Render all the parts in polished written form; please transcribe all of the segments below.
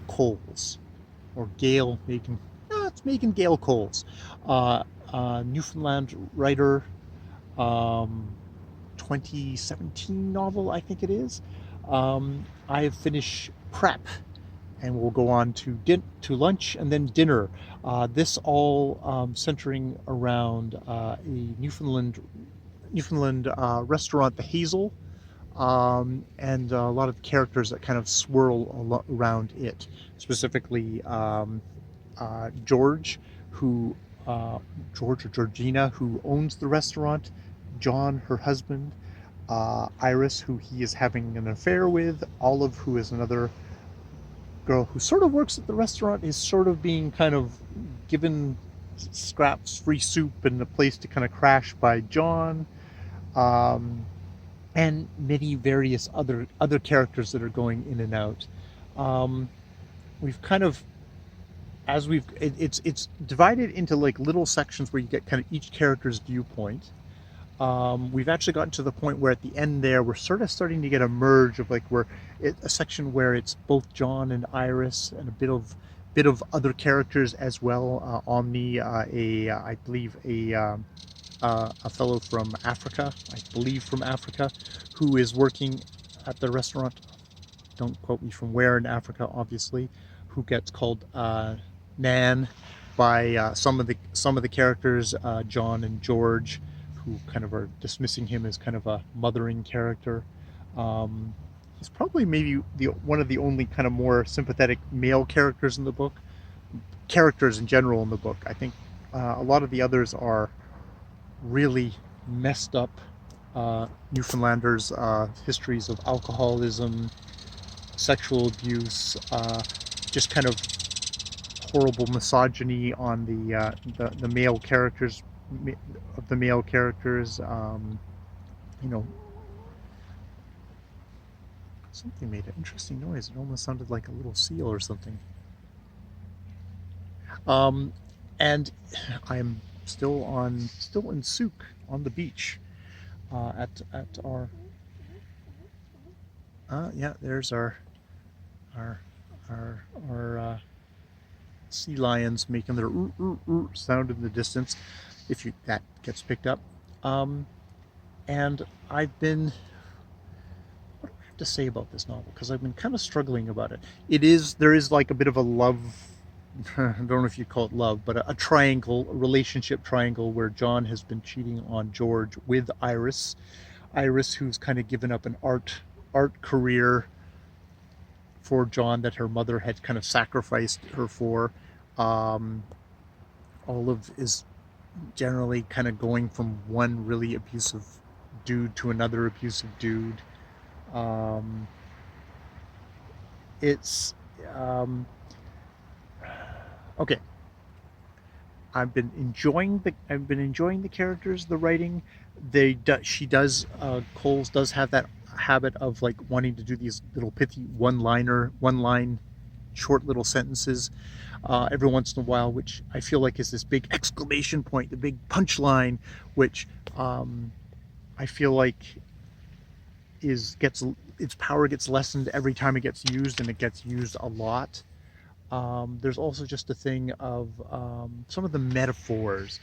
Coles, or Gail Megan. No, it's Megan Gale Coles, Newfoundland writer. Um, 2017 novel, I think it is. I have finished prep, and we'll go on to lunch and then dinner. This all centering around a Newfoundland restaurant, the Hazel, and a lot of characters that kind of swirl around it. Specifically, George, who George or Georgina, who owns the restaurant, John, her husband, Iris, who he is having an affair with, Olive, who is another girl who sort of works at the restaurant, is sort of being kind of given scraps, free soup, and a place to kind of crash by John. Um, and many various other characters that are going in and out. Um, we've kind of it's divided into like little sections where you get kind of each character's viewpoint. We've actually gotten to the point where at the end there we're sort of starting to get a merge of like a section where it's both John and Iris and a bit of other characters as well. Omni, I believe a fellow from Africa, I believe from Africa, who is working at the restaurant. Don't quote me from where in Africa, obviously. Who gets called Nan by some of the characters, John and George, who kind of are dismissing him as kind of a mothering character. He's probably maybe one of the only kind of more sympathetic male characters in the book. Characters in general in the book. I think a lot of the others are really messed up Newfoundlanders, histories of alcoholism, sexual abuse, just kind of horrible misogyny on the male characters of the male characters. You know, something made an interesting noise. It almost sounded like a little seal or something. And I'm still in Souk on the beach at our yeah, there's our sea lions making their sound in the distance, if that gets picked up. And I've been, what do I have to say about this novel? Because I've been kind of struggling about it. There is like a bit of a love, I don't know if you call it love, but a relationship triangle, where John has been cheating on George with Iris. Iris, who's kind of given up an art career for John that her mother had kind of sacrificed her for. Olive is generally kind of going from one really abusive dude to another abusive dude. It's okay. I've been enjoying the characters, the writing. Coles does have that habit of like wanting to do these little pithy one line short little sentences every once in a while, which I feel like is this big exclamation point, the big punchline, which I feel like its power gets lessened every time it gets used, and it gets used a lot. There's also just a thing of some of the metaphors,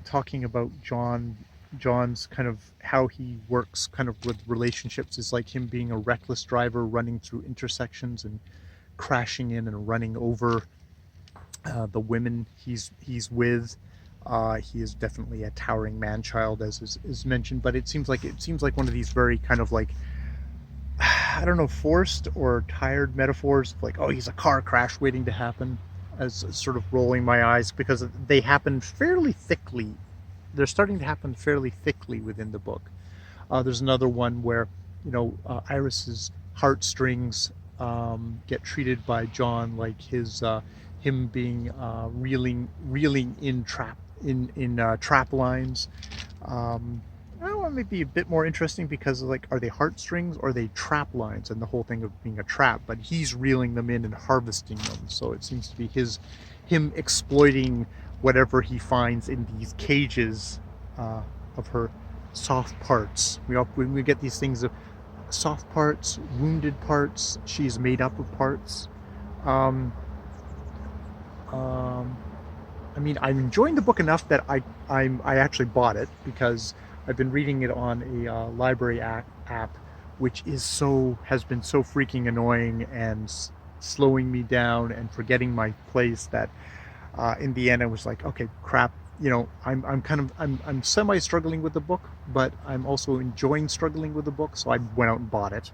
talking about John's kind of how he works kind of with relationships is like him being a reckless driver running through intersections and crashing in and running over the women he's with. He is definitely a towering man-child, as is mentioned, but it seems like one of these very kind of like, I don't know, forced or tired metaphors, like, oh, he's a car crash waiting to happen, as sort of rolling my eyes, because they happen fairly thickly. They're starting to happen fairly thickly within the book. There's another one where, Iris's heartstrings get treated by John like him being reeling in trap lines. That might be a bit more interesting, because like, are they heartstrings or are they trap lines, and the whole thing of being a trap, but he's reeling them in and harvesting them. So it seems to be him exploiting whatever he finds in these cages of her soft parts. We get these things of soft parts, wounded parts. She's made up of parts. Um, um, I mean, I'm enjoying the book enough that I actually bought it because I've been reading it on a library app, which has been so freaking annoying and slowing me down and forgetting my place that in the end I was like, okay, crap. I'm semi struggling with the book, but I'm also enjoying struggling with the book, so I went out and bought it.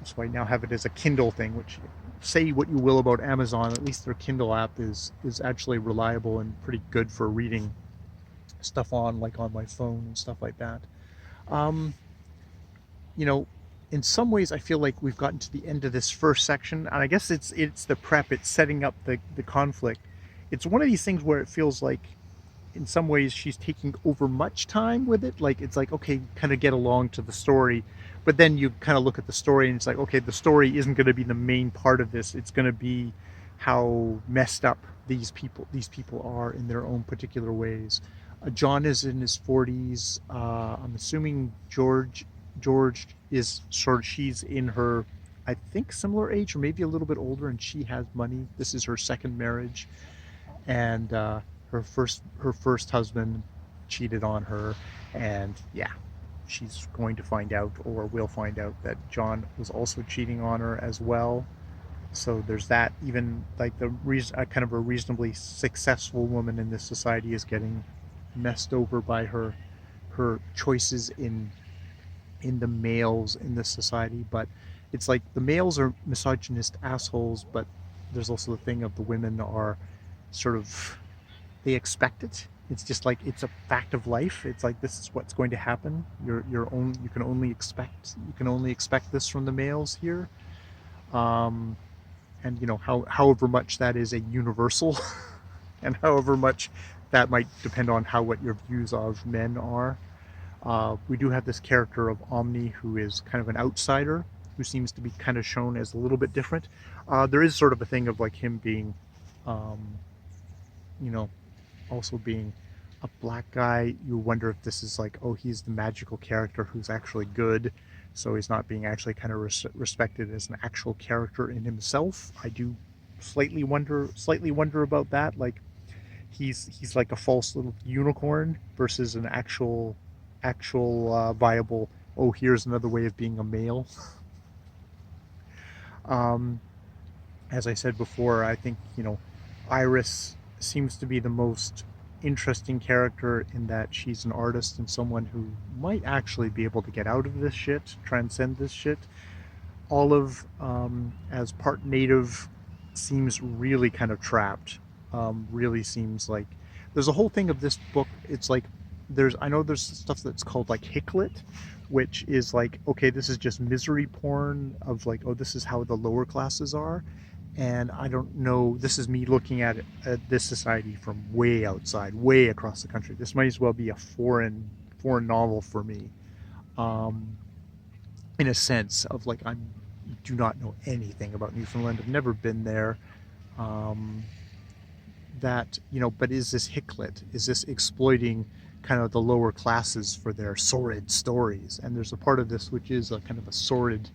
So I now have it as a Kindle thing, which, say what you will about Amazon, at least their Kindle app is actually reliable and pretty good for reading stuff on, like on my phone and stuff like that. Um, you know, in some ways, I feel like we've gotten to the end of this first section, and I guess it's the prep, it's setting up the conflict. It's one of these things where it feels like in some ways she's taking over much time with it. Like it's like, okay, kind of get along to the story, but then you kind of look at the story and it's like, okay, the story isn't going to be the main part of this. It's going to be how messed up these people are in their own particular ways. John is in his 40s. I'm assuming George is sort of, she's in her, I think, similar age or maybe a little bit older, and she has money. This is her second marriage, and her first husband cheated on her, and yeah, she's going to find out, or will find out, that John was also cheating on her as well. So there's that. Even like the reason, kind of a reasonably successful woman in this society is getting messed over by her choices in the males in this society. But it's like the males are misogynist assholes, but there's also the thing of the women are sort of, they expect it. It's just like it's a fact of life. It's like this is what's going to happen. You can only expect this from the males here. Um, and however much that is a universal, and however much that might depend on what your views of men are. We do have this character of Omni, who is kind of an outsider, who seems to be kind of shown as a little bit different. There is sort of a thing of like him being, um, you know, also being a black guy. You wonder if this is like, oh, he's the magical character who's actually good, so he's not being actually kind of respected as an actual character in himself. I do slightly wonder about that. Like he's like a false little unicorn versus an actual viable. Oh, here's another way of being a male. Um, as I said before, I think Iris seems to be the most interesting character in that she's an artist and someone who might actually be able to get out of this shit, transcend this shit. Olive, as part native, seems really kind of trapped. Really seems like there's a whole thing of this book. It's like I know there's stuff that's called like Hicklet, which is like, okay, this is just misery porn of like, oh, this is how the lower classes are. And I don't know, this is me looking at this society from way outside, way across the country. This might as well be a foreign novel for me. Um, in a sense of like, I do not know anything about Newfoundland. I've never been there. Um, but is this Hicklet? Is this exploiting kind of the lower classes for their sordid stories? And there's a part of this which is a kind of a sordid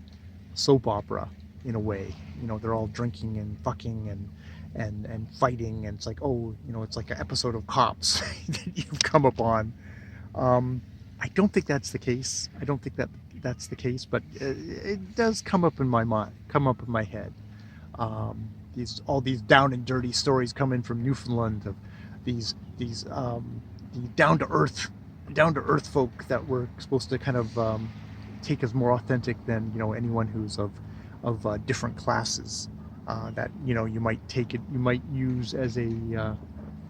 soap opera in a way. They're all drinking and fucking and fighting, and it's like, oh, it's like an episode of Cops that you've come upon. I don't think that's the case. I don't think that's the case, but it does come up in my mind, come up in my head. All these down and dirty stories coming from Newfoundland of these the down to earth folk that we're supposed to kind of take as more authentic than anyone who's of different classes. That you might use as a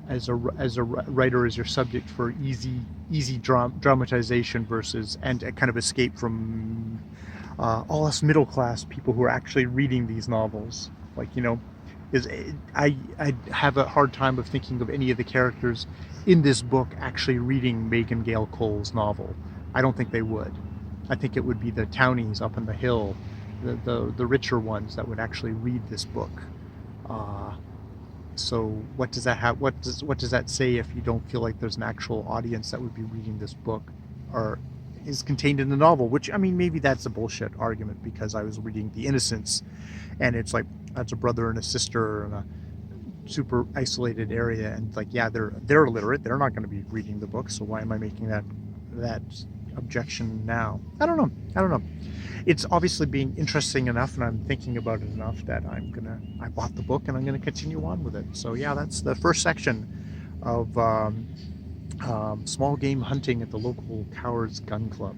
writer, as your subject for easy dramatization versus, and a kind of escape from all us middle class people who are actually reading these novels. Like I have a hard time of thinking of any of the characters in this book actually reading Megan Gale Cole's novel. I don't think they would. I think it would be the townies up on the hill, the richer ones, that would actually read this book. So what does that have? What does that say if you don't feel like there's an actual audience that would be reading this book, or is contained in the novel, which, I mean, maybe that's a bullshit argument because I was reading The Innocents, and it's like that's a brother and a sister in a super isolated area, and like, yeah, they're illiterate, they're not going to be reading the book, so why am I making that objection now? I don't know. It's obviously being interesting enough, and I'm thinking about it enough that I bought the book and I'm gonna continue on with it. So yeah, that's the first section of small game hunting at the local Coward's Gun Club,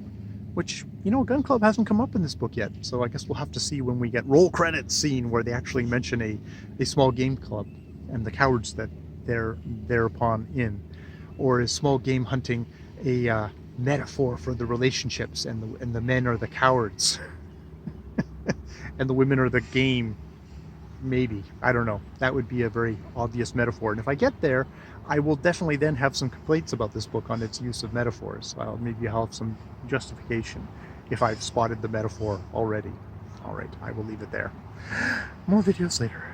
which, Gun Club hasn't come up in this book yet, so I guess we'll have to see when we get roll credits scene where they actually mention a small game club and the cowards that they're thereupon in. Or is small game hunting a metaphor for the relationships, and the men are the cowards and the women are the game? Maybe, I don't know. That would be a very obvious metaphor, and if I get there, I will definitely then have some complaints about this book on its use of metaphors. Maybe I'll have some justification if I've spotted the metaphor already. All right, I will leave it there. More videos later.